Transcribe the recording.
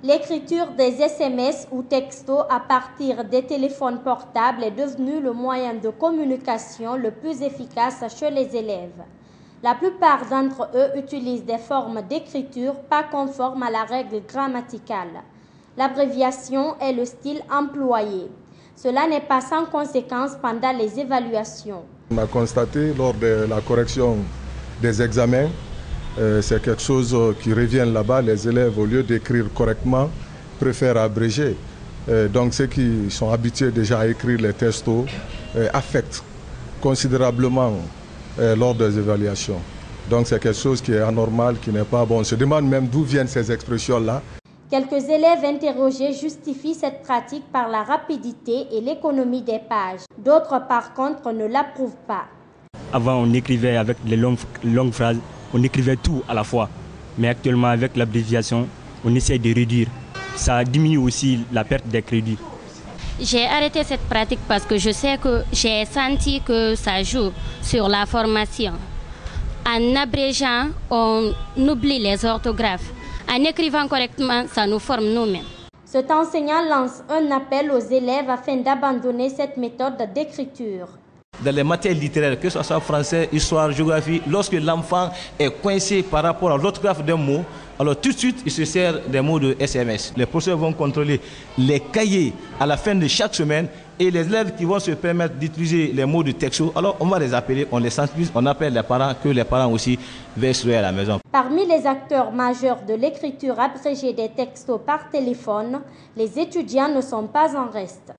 L'écriture des SMS ou textos à partir des téléphones portables est devenue le moyen de communication le plus efficace chez les élèves. La plupart d'entre eux utilisent des formes d'écriture pas conformes à la règle grammaticale. L'abréviation est le style employé. Cela n'est pas sans conséquence pendant les évaluations. On a constaté lors de la correction des examens, c'est quelque chose qui revient là-bas. Les élèves, au lieu d'écrire correctement, préfèrent abréger. Donc ceux qui sont habitués déjà à écrire les textos affectent considérablement lors des évaluations. Donc c'est quelque chose qui est anormal, qui n'est pas bon. On se demande même d'où viennent ces expressions-là. Quelques élèves interrogés justifient cette pratique par la rapidité et l'économie des pages. D'autres, par contre, ne l'approuvent pas. Avant, on écrivait avec les longues phrases, on écrivait tout à la fois. Mais actuellement, avec l'abréviation, on essaie de réduire. Ça diminue aussi la perte des crédits. J'ai arrêté cette pratique parce que j'ai senti que ça joue sur la formation. En abrégeant, on oublie les orthographes. En écrivant correctement, ça nous forme nous-mêmes. Cet enseignant lance un appel aux élèves afin d'abandonner cette méthode d'écriture. Dans les matières littéraires, que ce soit français, histoire, géographie, lorsque l'enfant est coincé par rapport à l'orthographe d'un mot, alors tout de suite, il se sert des mots de SMS. Les professeurs vont contrôler les cahiers à la fin de chaque semaine et les élèves qui vont se permettre d'utiliser les mots de texto, alors on va les appeler, on les sensibilise, on appelle les parents, que les parents aussi veillent à la maison. Parmi les acteurs majeurs de l'écriture abrégée des textos par téléphone, les étudiants ne sont pas en reste.